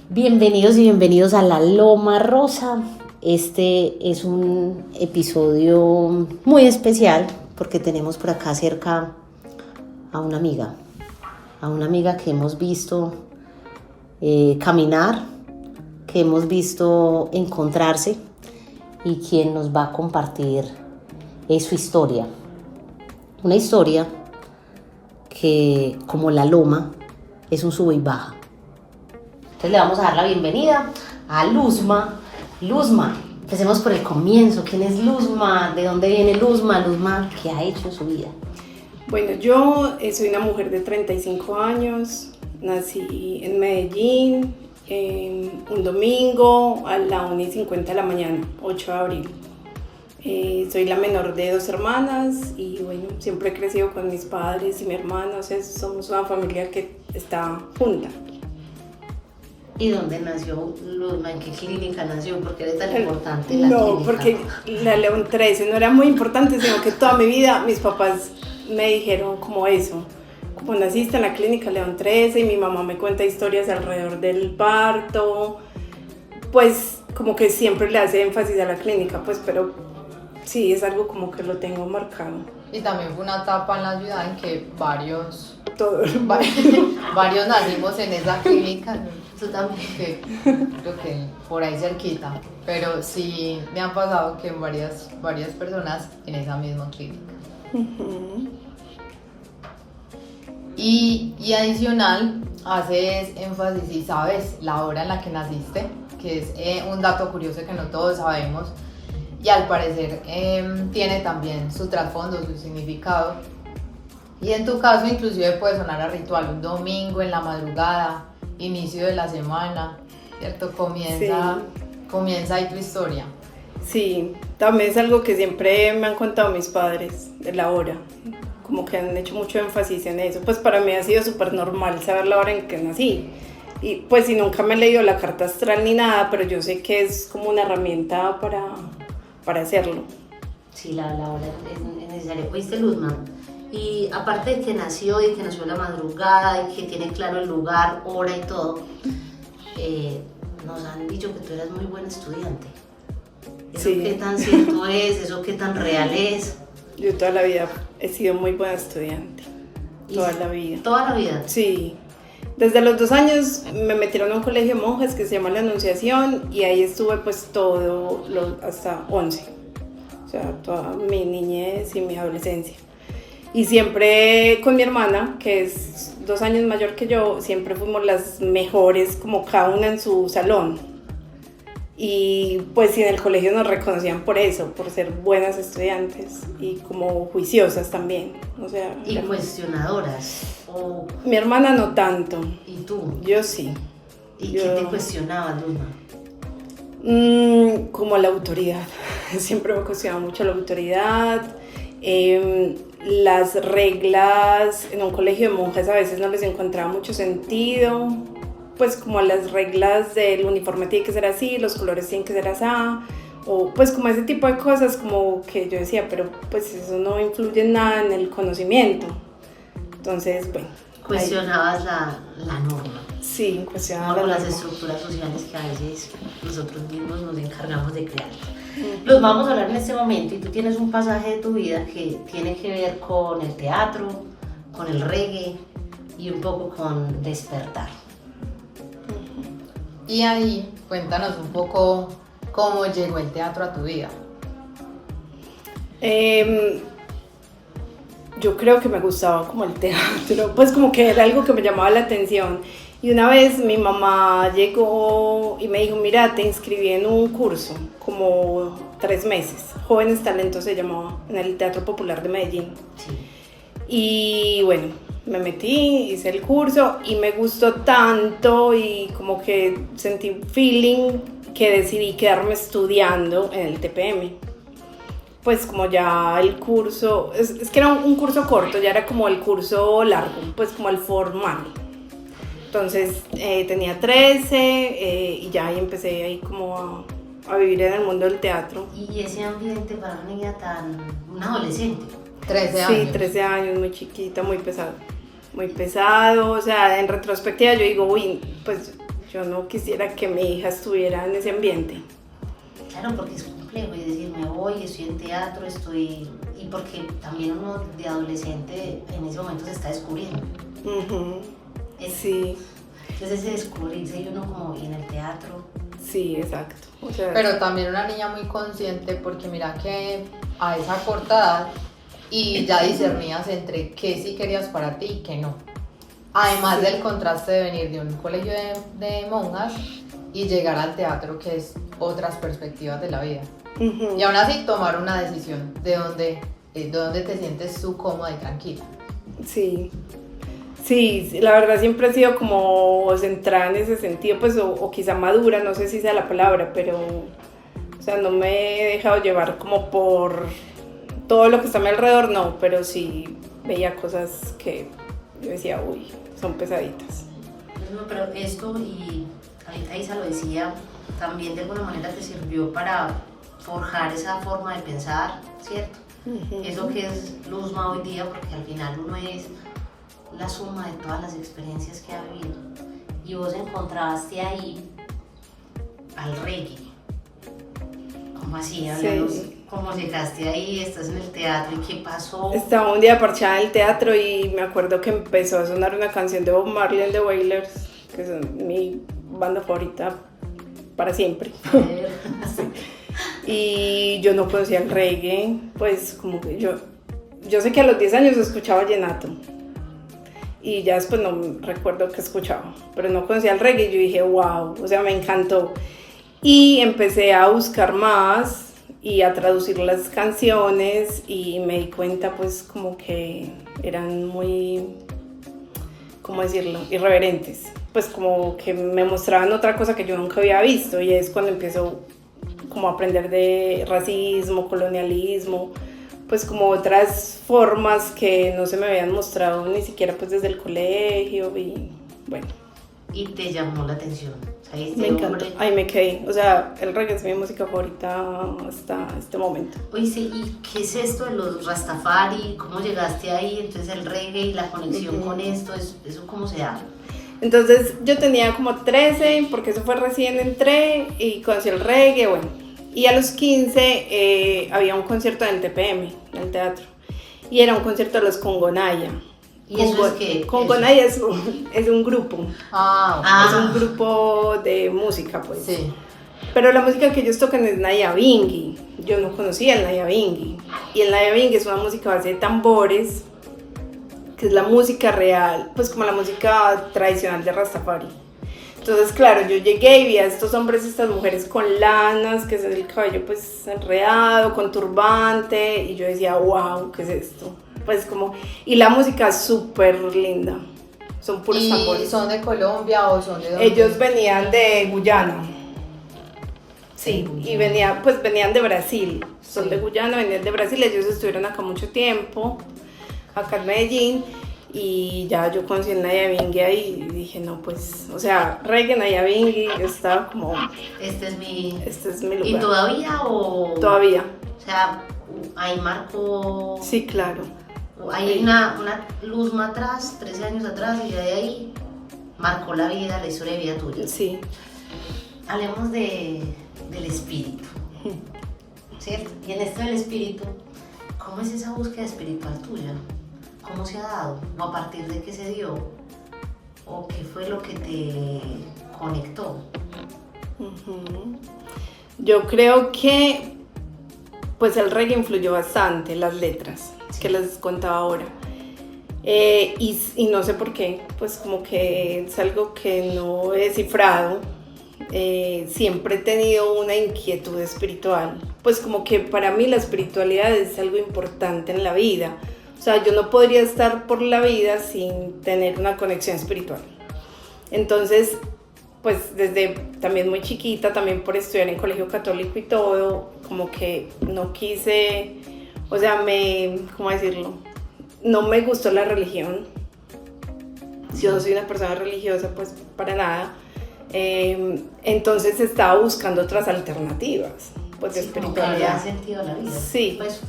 Bienvenidos y bienvenidos a La Loma Rosa. Este es un episodio muy especial porque tenemos por acá cerca a una amiga que hemos visto caminar, que hemos visto encontrarse y quien nos va a compartir su historia. Una historia que, como la loma, es un sube y baja. Entonces le vamos a dar la bienvenida a Luzma. Luzma, empecemos por el comienzo. ¿Quién es Luzma? ¿De dónde viene Luzma? Luzma, ¿qué ha hecho en su vida? Bueno, yo soy una mujer de 35 años. Nací en Medellín un domingo a la 1:50 de la mañana, 8 de abril. Soy la menor de 2 hermanas y bueno, siempre he crecido con mis padres y mi hermano. O sea, somos una familia que está junta. ¿Y dónde nació Luzma? ¿En qué clínica nació? ¿Por qué era tan importante la clínica? No, porque la León 13 no era muy importante, sino que toda mi vida mis papás me dijeron como eso. Como naciste en la clínica León 13 y mi mamá me cuenta historias alrededor del parto, pues como que siempre le hace énfasis a la clínica, pues, pero sí, es algo como que lo tengo marcado. Y también fue una etapa en la ciudad en que varios nacimos en esa clínica. Tú también. Que creo que por ahí cerquita, pero sí me han pasado que varias personas en esa misma clínica. Uh-huh. Y adicional, haces énfasis y sabes la hora en la que naciste, que es un dato curioso que no todos sabemos, y al parecer tiene también su trasfondo, su significado. Y en tu caso inclusive puede sonar a ritual, un domingo en la madrugada, inicio de la semana, ¿cierto? Comienza ahí tu historia. Sí, también es algo que siempre me han contado mis padres, de la hora, como que han hecho mucho énfasis en eso. Pues para mí ha sido súper normal saber la hora en que nací. Y pues si nunca me he leído la carta astral ni nada, pero yo sé que es como una herramienta para hacerlo. Sí, la hora es necesaria. ¿Oíste, Luzma? Y aparte de que nació y que nació en la madrugada y que tiene claro el lugar, hora y todo, nos han dicho que tú eras muy buena estudiante. ¿Eso sí. qué tan cierto es? ¿Eso qué tan real es? Yo toda la vida he sido muy buena estudiante. Toda la vida. ¿Toda la vida? Sí. Desde los 2 años me metieron a un colegio de monjas que se llama La Anunciación y ahí estuve pues hasta 11. O sea, toda mi niñez y mi adolescencia. Y siempre con mi hermana, que es 2 años mayor que yo, siempre fuimos las mejores, como cada una en su salón. Y pues en el colegio nos reconocían por eso, por ser buenas estudiantes y como juiciosas también. O sea, ¿y cuestionadoras? Mi hermana no tanto. ¿Y tú? Yo sí. ¿Y qué te cuestionaba, Luzma? Como la autoridad. Siempre me cuestionaba mucho la autoridad. Las reglas en un colegio de monjas a veces no les encontraba mucho sentido, pues como las reglas del uniforme tiene que ser así, los colores tienen que ser así, o pues como ese tipo de cosas como que yo decía, pero pues eso no influye en nada en el conocimiento. Entonces, bueno. Cuestionabas la norma. Sí, cuestionaba como la las norma. estructuras sociales que a veces nosotros mismos nos encargamos de crear. Los vamos a hablar en este momento y tú tienes un pasaje de tu vida que tiene que ver con el teatro, con el reggae y un poco con despertar. Y ahí, cuéntanos un poco cómo llegó el teatro a tu vida. Yo creo que me gustaba como el teatro, pues como que era algo que me llamaba la atención. Y una vez mi mamá llegó y me dijo, mira, te inscribí en un curso, como 3 meses, Jóvenes Talentos se llamaba, en el Teatro Popular de Medellín. Sí. Y bueno, me metí, hice el curso y me gustó tanto y como que sentí un feeling que decidí quedarme estudiando en el TPM. Pues como ya el curso, es que era un curso corto, ya era como el curso largo, pues como el formal. Entonces tenía 13 y ya ahí empecé ahí como a vivir en el mundo del teatro. Y ese ambiente para una niña una adolescente. 13 años. Sí, 13 años, muy chiquita, muy pesado. Muy pesado, o sea, en retrospectiva yo digo, uy, pues yo no quisiera que mi hija estuviera en ese ambiente. Claro, porque es complejo, y decir, me voy, estoy en teatro, y porque también uno de adolescente en ese momento se está descubriendo. Sí. Entonces ese descubrirse y uno como y en el teatro. Sí, exacto. O sea, Pero también una niña muy consciente, porque mira que a esa corta edad y ya discernías entre qué sí querías para ti y qué no. Además del contraste de venir de un colegio de monjas y llegar al teatro, que es otras perspectivas de la vida. Y aún así tomar una decisión de dónde te sientes tú cómoda y tranquila. sí. Sí, la verdad siempre he sido como centrada en ese sentido, pues, o quizá madura, no sé si sea la palabra, pero, o sea, no me he dejado llevar como por todo lo que está a mi alrededor, no, pero sí veía cosas que yo decía, uy, son pesaditas. No, pero esto, y ahorita Isa lo decía, también de alguna manera te sirvió para forjar esa forma de pensar, ¿cierto? Eso que es Luzma hoy día, porque al final uno es la suma de todas las experiencias que ha vivido. Y vos encontraste ahí al reggae. ¿Cómo así? Háblanos, ¿cómo llegaste ahí? ¿Estás en el teatro? ¿Y qué pasó? Estaba un día parchada en el teatro y me acuerdo que empezó a sonar una canción de Bob Marley and the Wailers, que son mi banda favorita para siempre. Y yo no conocía el reggae, pues como que yo sé que a los 10 años escuchaba vallenato. Y ya después no recuerdo qué escuchaba, pero no conocía el reggae y yo dije, wow, o sea, me encantó. Y empecé a buscar más y a traducir las canciones y me di cuenta pues como que eran muy, ¿cómo decirlo?, irreverentes. Pues como que me mostraban otra cosa que yo nunca había visto y es cuando empiezo como a aprender de racismo, colonialismo, pues como otras formas que no se me habían mostrado ni siquiera pues desde el colegio y bueno. Y te llamó la atención. O sea, Me encantó, ahí me quedé, o sea, el reggae es mi música favorita hasta este momento. Oye, sí, ¿y qué es esto de los Rastafari? ¿Cómo llegaste ahí? Entonces el reggae y la conexión con esto, ¿eso cómo se da? Entonces yo tenía como 13, porque eso fue recién entré y conocí el reggae, bueno. Y a los 15 había un concierto en el TPM, en el teatro, y era un concierto de los Congonaya. ¿Y eso es qué? Congonaya es un grupo. Es un grupo de música, pues. Sí. Pero la música que ellos tocan es Nyabinghi. Yo no conocía el Nyabinghi. Y el Nyabinghi es una música a base de tambores, que es la música real, pues como la música tradicional de Rastafari. Entonces, claro, yo llegué y vi a estos hombres y estas mujeres con lanas, que es el cabello pues enredado, con turbante, y yo decía, wow, ¿qué es esto? Pues como, y la música es súper linda, son puros tambores. ¿Y son de Colombia o son de dónde? Ellos venían de Guyana. Sí, y venían de Brasil, son de Guyana, venían de Brasil, ellos estuvieron acá mucho tiempo, acá en Medellín, y ya yo conocí el Nyabinghi ahí y dije, no, pues, o sea, reggae, Nyabinghi, yo estaba como, Este es mi lugar. ¿Y todavía o...? Todavía. O sea, ahí marcó... Sí, claro. Hay una Luzma atrás, 13 años atrás, y ya de ahí marcó la vida, la historia de vida tuya. Sí. Hablemos del espíritu, ¿cierto? Y en esto del espíritu, ¿cómo es esa búsqueda espiritual tuya? ¿Cómo se ha dado? ¿O a partir de qué se dio? ¿O qué fue lo que te conectó? Yo creo que pues el reggae influyó bastante, las letras, sí, que les contaba ahora. Y no sé por qué, pues como que es algo que no he descifrado. Siempre he tenido una inquietud espiritual, pues como que para mí la espiritualidad es algo importante en la vida. O sea, yo no podría estar por la vida sin tener una conexión espiritual. Entonces, pues desde también muy chiquita, también por estudiar en colegio católico y todo, como que no quise, o sea, ¿cómo decirlo? No me gustó la religión. Yo no soy una persona religiosa, pues para nada. Entonces estaba buscando otras alternativas, pues de Sí, como que le da espiritualidad. sentido a la vida. Sí. Pues,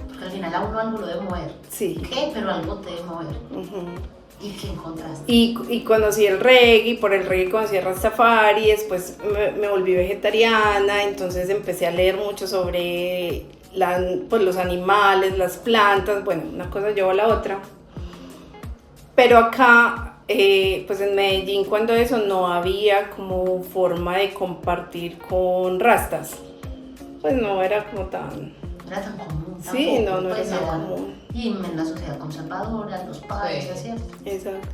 porque al final a uno algo lo debe mover. Sí. ¿Qué? Pero algo te debe mover. Ujú. ¿Y qué encontraste? Y conocí el reggae, y por el reggae conocí a Rastafari, después me volví vegetariana, entonces empecé a leer mucho sobre pues los animales, las plantas, bueno, una cosa llevó a la otra. Pero acá, pues en Medellín, cuando eso, no había como forma de compartir con rastas. Pues no era como tan... No era tan común. Sí, tampoco, no era pues, tan era- común. Y en la sociedad conservadora, los padres, Sí. ¿es cierto? Exacto.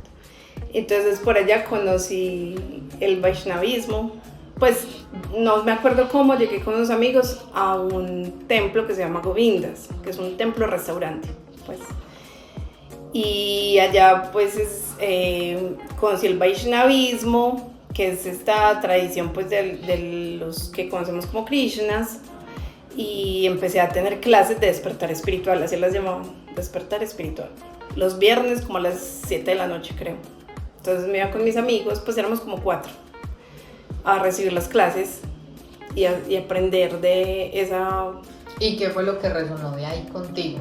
Entonces por allá conocí el Vaishnavismo. Pues no me acuerdo cómo, llegué con unos amigos a un templo que se llama Govindas, que es un templo-restaurante, pues. Y allá pues conocí el Vaishnavismo, que es esta tradición pues de los que conocemos como Krishnas, y empecé a tener clases de despertar espiritual, así las llamaban, despertar espiritual, los viernes como a las 7 de la noche creo. Entonces me iba con mis amigos, pues éramos como 4, a recibir las clases y aprender de esa... ¿Y qué fue lo que resonó de ahí contigo?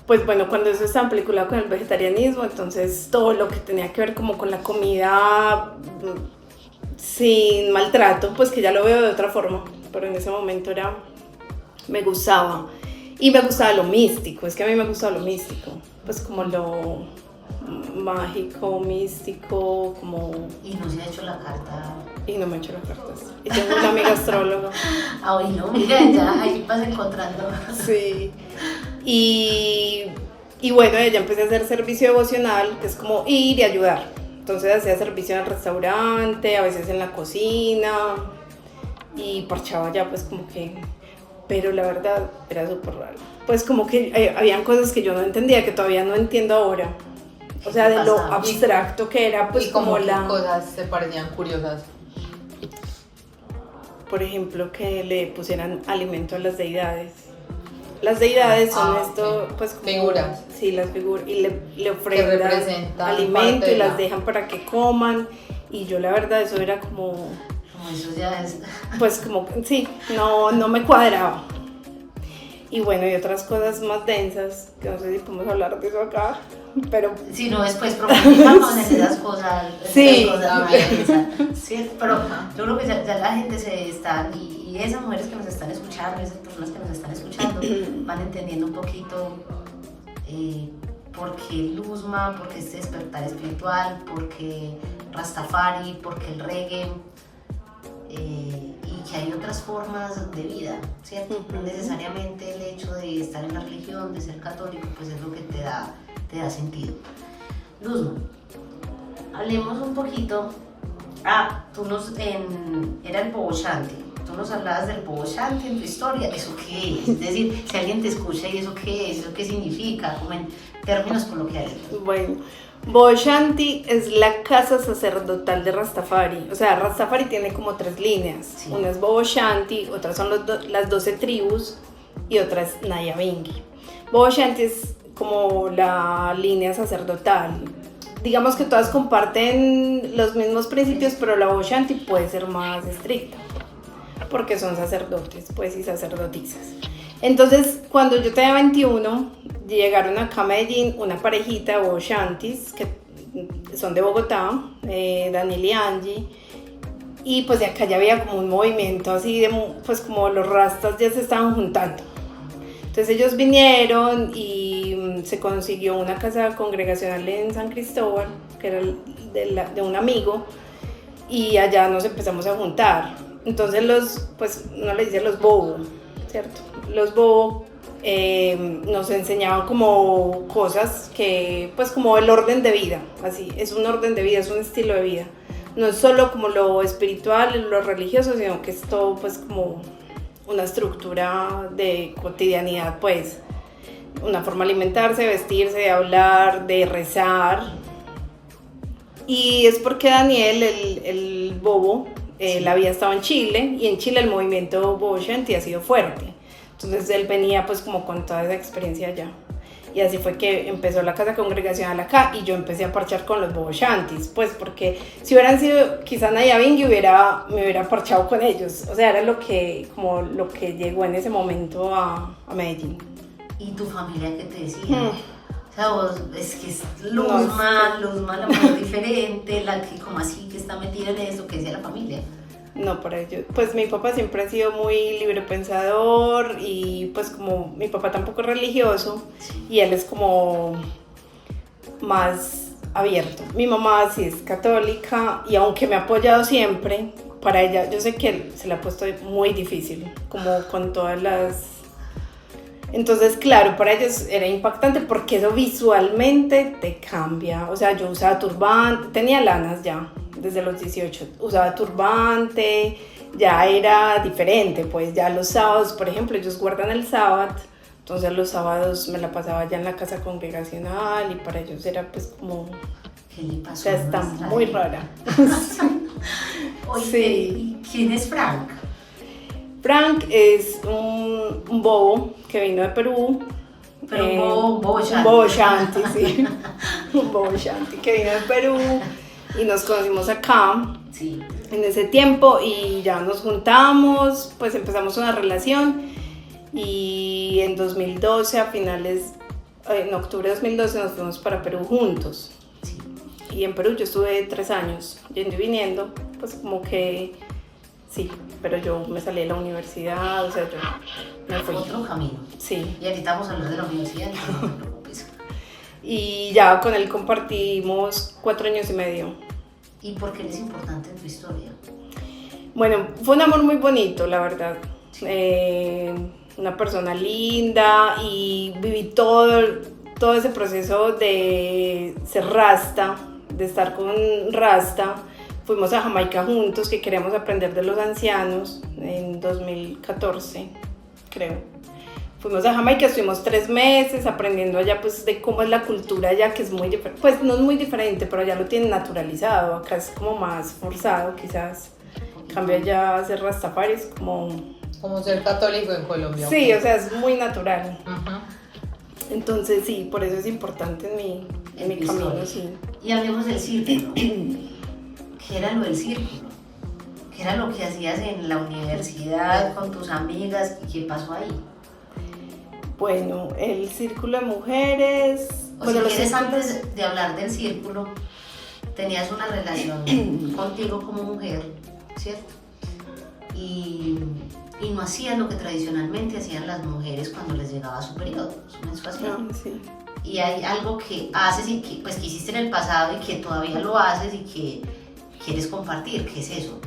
Pues bueno, cuando eso estaba vinculado con el vegetarianismo, entonces todo lo que tenía que ver como con la comida sin maltrato, pues que ya lo veo de otra forma, pero en ese momento me gustaba. Y me gustaba lo místico, es que a mí me gustaba lo místico, pues como lo mágico, místico, como... Y no se ha hecho la carta. Y no me he hecho las cartas. Y tengo una amiga astróloga. Ah, hoy no, mira, ya ahí vas encontrando. Sí. Y bueno, ya empecé a hacer servicio devocional, que es como ir y ayudar. Entonces hacía servicio en el restaurante, a veces en la cocina, y parchaba ya pues como que... Pero la verdad era súper raro. Pues como que habían cosas que yo no entendía, que todavía no entiendo ahora. O sea, de lo Pasaba. abstracto que era, pues ¿Y como como qué la... cosas te parecían curiosas? Por ejemplo, que le pusieran alimento a las deidades. Las deidades son esto, ok. pues como... Figuras. Sí, las figuras. Y le ofrendan representan alimento parte y de la- las dejan para que coman. Y yo la verdad eso era como... Como eso ya es. Pues como, sí, no me cuadraba. Y bueno, y otras cosas más densas, que no sé si podemos hablar de eso acá, pero... Si no, después profundizamos en esas cosas. Sí, esas cosas también. densas, ¿sí? Pero yo creo que ya la gente se está, y esas mujeres que nos están escuchando, esas personas que nos están escuchando, van entendiendo un poquito por qué Luzma, por qué este despertar espiritual, por qué Rastafari, por qué el reggae. Y que hay otras formas de vida, ¿cierto? No necesariamente el hecho de estar en la religión, de ser católico, pues es lo que te da sentido. Luzma, hablemos un poquito. Era el Bobo Shanti. Tú nos hablabas del Bobo Shanti en tu historia. ¿Eso qué es? Es decir, si alguien te escucha, ¿y eso qué es? ¿Eso qué significa? Como en términos coloquiales. Bueno, Bobo Shanti es la casa sacerdotal de Rastafari. O sea, Rastafari tiene como 3 líneas. Sí. Una es Bobo Shanti, otras son las 12 tribus y otra es Nyabinghi. Bobo Shanti es como la línea sacerdotal. Digamos que todas comparten los mismos principios, pero la Bobo Shanti puede ser más estricta, porque son sacerdotes, pues, y sacerdotisas. Entonces, cuando yo tenía 21, llegaron acá a Medellín una parejita de Bobo Shantis, que son de Bogotá, Daniel y Angie, y pues de acá ya había como un movimiento así, pues como los rastas ya se estaban juntando. Entonces ellos vinieron y se consiguió una casa congregacional en San Cristóbal, que era de un amigo, y allá nos empezamos a juntar. Entonces pues uno le dice los bobo, ¿cierto? Los bobo nos enseñaban como cosas que, pues como el orden de vida, así, es un orden de vida, es un estilo de vida. No es solo como lo espiritual, lo religioso, sino que es todo pues como una estructura de cotidianidad, pues una forma de alimentarse, de vestirse, de hablar, de rezar. Y es porque Daniel, el bobo, él había estado en Chile, y en Chile el movimiento Bobo Shanti ha sido fuerte. Entonces él venía pues como con toda esa experiencia allá. Y así fue que empezó la casa congregacional acá y yo empecé a parchar con los Bobo Shantis, pues porque si hubieran sido quizá Nadia Bingui me hubiera parchado con ellos, o sea, era lo que llegó en ese momento a Medellín. ¿Y tu familia qué te decía? O sea, vos, es que es Luzma, la mujer diferente, la que como así que está metida en eso, que decía la familia. No, para ellos, pues mi papá siempre ha sido muy librepensador y pues como mi papá tampoco es religioso y él es como más abierto. Mi mamá sí es católica y aunque me ha apoyado siempre, para ella yo sé que se le ha puesto muy difícil, como con todas las... Entonces, claro, para ellos era impactante porque eso visualmente te cambia. O sea, yo usaba turbante, tenía lanas ya desde los 18, usaba turbante, ya era diferente, pues ya los sábados, por ejemplo, ellos guardan el sábado, entonces los sábados me la pasaba ya en la casa congregacional y para ellos era pues como... ¿Qué le pasó? O sea, está muy rara. Oye, Sí. ¿Quién es Frank? Frank es un bobo que vino de Perú. Pero un bobo shanty. Un bobo shanty, sí. Un bobo shanty que vino de Perú y nos conocimos acá. Sí. En ese tiempo y ya nos juntamos, pues empezamos una relación y en 2012, en octubre de 2012 nos fuimos para Perú juntos. Sí. Y en Perú yo estuve 3 años yendo y viniendo, pues como que sí, pero yo me salí de la universidad, o sea, yo me fui. Otro camino. Sí. Y ahorita vamos a hablar de la universidad, no te preocupes. Y ya con él compartimos 4 años y medio. ¿Y por qué eres importante en tu historia? Bueno, fue un amor muy bonito, la verdad. Una persona linda y viví todo ese proceso de ser rasta, de estar con rasta. Fuimos a Jamaica juntos, que queríamos aprender de los ancianos en 2014, creo. Fuimos a Jamaica, estuvimos 3 meses aprendiendo allá pues de cómo es la cultura allá, que es muy diferente, pues no es muy diferente, pero allá lo tienen naturalizado, acá es como más forzado quizás. En cambio allá ser rastafari es como... Como ser católico en Colombia. Sí, ¿okay? O sea, es muy natural. Uh-huh. Entonces sí, por eso es importante en mi camino, sí. Y hablemos del círculo. ¿Qué era lo del círculo? ¿Qué era lo que hacías en la universidad con tus amigas? ¿Y qué pasó ahí? Bueno, el círculo de mujeres... O bueno, si quieres, antes de hablar del círculo, tenías una relación contigo como mujer, ¿cierto? Y no hacías lo que tradicionalmente hacían las mujeres cuando les llegaba su periodo, su menstruación. Sí. Y hay algo que haces y que, pues, que hiciste en el pasado y que todavía lo haces y que quieres compartir. ¿Qué es eso?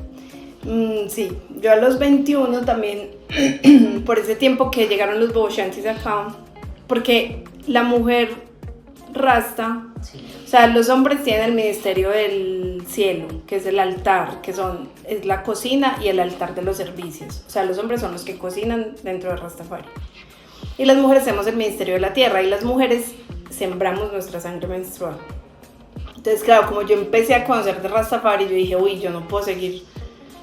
Sí, yo a los 21 también, por ese tiempo que llegaron los Bobo Shantis acá, porque la mujer rasta, Sí. o sea, los hombres tienen el ministerio del cielo, que es el altar, es la cocina y el altar de los servicios. O sea, los hombres son los que cocinan dentro de Rastafari. Y las mujeres hacemos el ministerio de la tierra y las mujeres sembramos nuestra sangre menstrual. Entonces, claro, como yo empecé a conocer de Rastafari, yo dije, uy, yo no puedo seguir,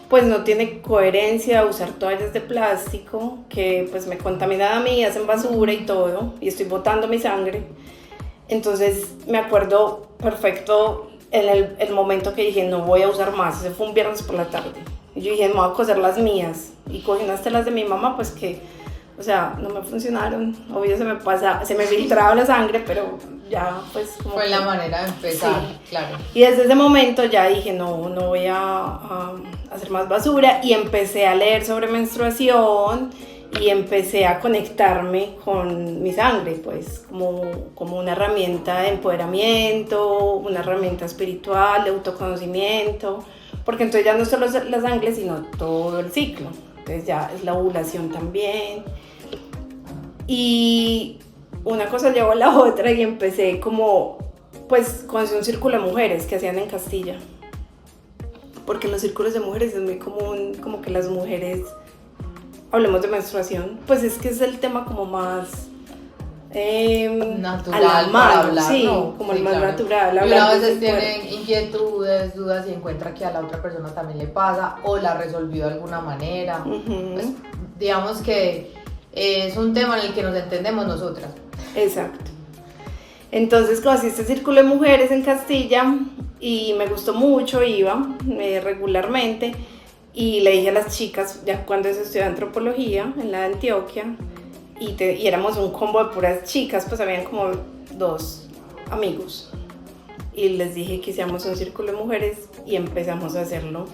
pues no tiene coherencia usar toallas de plástico que pues me contaminan a mí, hacen basura y todo, y estoy botando mi sangre. Entonces me acuerdo perfecto el momento que dije, no voy a usar más. Ese fue un viernes por la tarde. Y yo dije, me voy a coser las mías. Y cogí unas telas de mi mamá, pues que, o sea, no me funcionaron. Obvio se me filtraba la sangre, pero ya, pues... como fue que... la manera de empezar, Sí. claro. Y desde ese momento ya dije, no voy a hacer más basura. Y empecé a leer sobre menstruación y empecé a conectarme con mi sangre, pues como una herramienta de empoderamiento, una herramienta espiritual, de autoconocimiento, porque entonces ya no solo es la sangre, sino todo el ciclo, entonces ya es la ovulación también. Y una cosa llevó a la otra y empecé pues conocí un círculo de mujeres que hacían en Castilla, porque en los círculos de mujeres es muy común como que las mujeres hablemos de menstruación, pues es que es el tema como más natural a la mano, para hablar, sí, ¿no? como Sí, el más claro. natural. Y uno a hablar veces desde el tiene inquietudes, dudas y encuentra que a la otra persona también le pasa o la resolvió de alguna manera. Ujú. Pues, digamos que es un tema en el que nos entendemos nosotras. Exacto. Entonces conocí este círculo de mujeres en Castilla y me gustó mucho, iba regularmente y le dije a las chicas, ya cuando se estudió antropología en la de Antioquia y éramos un combo de puras chicas, pues habían como 2 amigos y les dije que hiciéramos un círculo de mujeres y empezamos a hacerlo.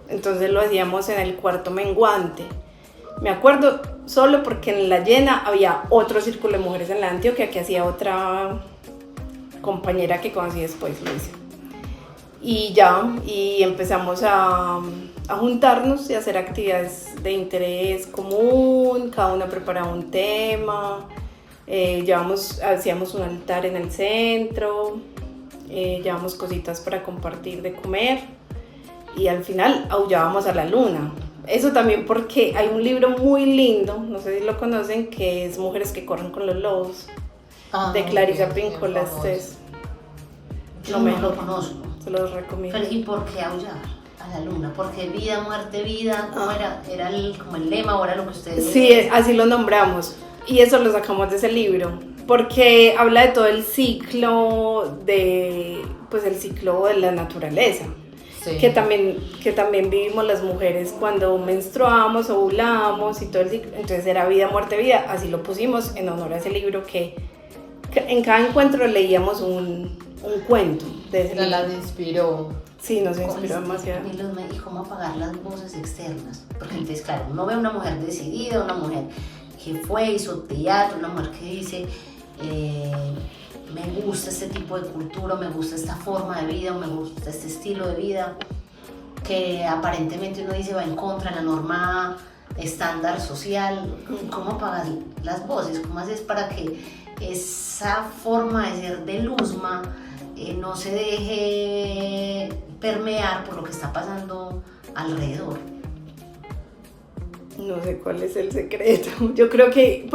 Entonces lo hacíamos en el cuarto menguante. Me acuerdo solo porque en la llena había otro círculo de mujeres en la Antioquia que hacía otra compañera que conocí después, lo hice. Y empezamos a juntarnos y a hacer actividades de interés común, cada una preparaba un tema, hacíamos un altar en el centro, llevábamos cositas para compartir de comer y al final aullábamos a la luna. Eso también porque hay un libro muy lindo, no sé si lo conocen, que es Mujeres que corren con los lobos, de Clarissa Pinkola Estés. Yo no lo conozco. Se los recomiendo. Pero, ¿y por qué aullar a la luna? ¿Porque vida, muerte, vida? ¿Cómo era? ¿Era como el lema o era lo que ustedes...? Sí, así lo nombramos. Y eso lo sacamos de ese libro. Porque habla de todo el ciclo el ciclo de la naturaleza. Sí. Que también vivimos las mujeres cuando menstruamos, ovulamos y todo el ciclo. Entonces era vida, muerte, vida. Así lo pusimos en honor a ese libro que en cada encuentro leíamos un cuento de ese libro. Las inspiró. Sí, nos inspiró demasiado. ¿Y cómo apagar las voces externas? Porque entonces, claro, uno ve una mujer decidida, una mujer que hizo teatro, una mujer que dice... me gusta este tipo de cultura, me gusta esta forma de vida, me gusta este estilo de vida, que aparentemente uno dice va en contra de la norma estándar social. ¿Cómo apagas las voces? ¿Cómo haces para que esa forma de ser de Luzma no se deje permear por lo que está pasando alrededor? No sé cuál es el secreto. Yo creo que,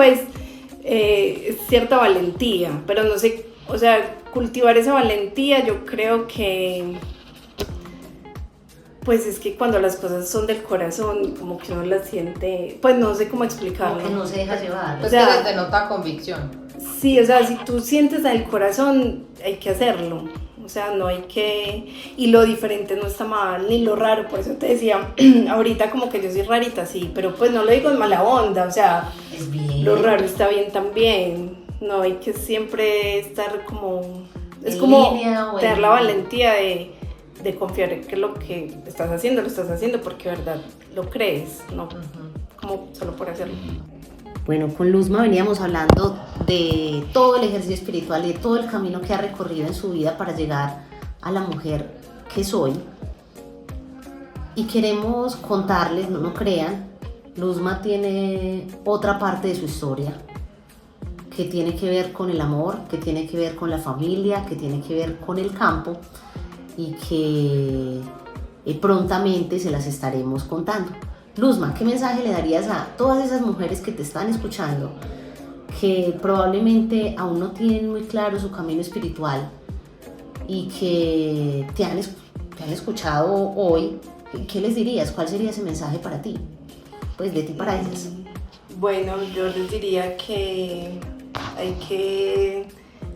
es cierta valentía, pero no sé, o sea, cultivar esa valentía, yo creo que, pues es que cuando las cosas son del corazón, como que uno las siente, pues no sé cómo explicarlo. Como que no se deja llevar. Pues que se te nota convicción. Sí, o sea, si tú sientes el corazón, hay que hacerlo. O sea, no hay que... Y lo diferente no está mal, ni lo raro. Por eso te decía, ahorita como que yo soy rarita, sí, pero pues no lo digo en mala onda. O sea, es bien. Lo raro está bien también. No hay que siempre estar como... Es como tener la valentía de confiar en que lo que estás haciendo, lo estás haciendo porque de verdad lo crees, no como solo por hacerlo. Bueno, con Luzma veníamos hablando de todo el ejercicio espiritual y de todo el camino que ha recorrido en su vida para llegar a la mujer que soy. Y queremos contarles, no crean, Luzma tiene otra parte de su historia que tiene que ver con el amor, que tiene que ver con la familia, que tiene que ver con el campo y que prontamente se las estaremos contando. Luzma, ¿qué mensaje le darías a todas esas mujeres que te están escuchando, que probablemente aún no tienen muy claro su camino espiritual y que te han escuchado hoy? ¿Qué les dirías? ¿Cuál sería ese mensaje para ti? Pues de ti para ellas. Bueno, yo les diría que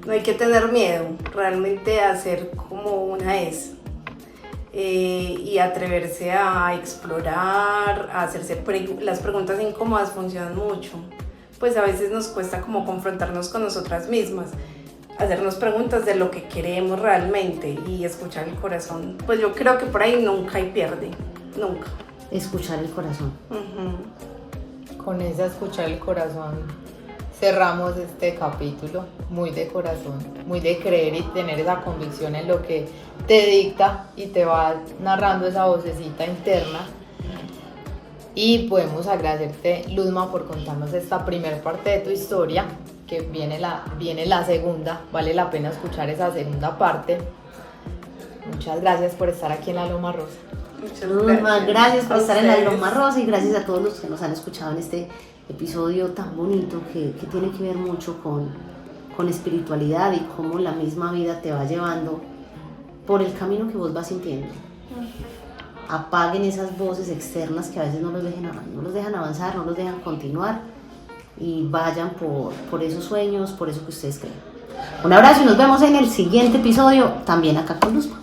no hay que tener miedo realmente a ser como una es. Y atreverse a explorar, a hacerse las preguntas incómodas funcionan mucho. Pues a veces nos cuesta como confrontarnos con nosotras mismas, hacernos preguntas de lo que queremos realmente y escuchar el corazón. Pues yo creo que por ahí nunca hay pierde, nunca. Escuchar el corazón. Con esa escuchar el corazón cerramos este capítulo, muy de corazón, muy de creer y tener esa convicción en lo que te dicta y te va narrando esa vocecita interna. Y podemos agradecerte, Luzma, por contarnos esta primera parte de tu historia, que viene la segunda, vale la pena escuchar esa segunda parte. Muchas gracias por estar aquí en La Loma Rosa. Luzma, gracias por estar en La Loma Rosa y gracias a todos los que nos han escuchado en este episodio tan bonito que tiene que ver mucho con espiritualidad y cómo la misma vida te va llevando por el camino que vos vas sintiendo. Apaguen esas voces externas que a veces no los dejan avanzar, no los dejan continuar y vayan por esos sueños, por eso que ustedes creen. Un abrazo y nos vemos en el siguiente episodio, también acá con Luzma.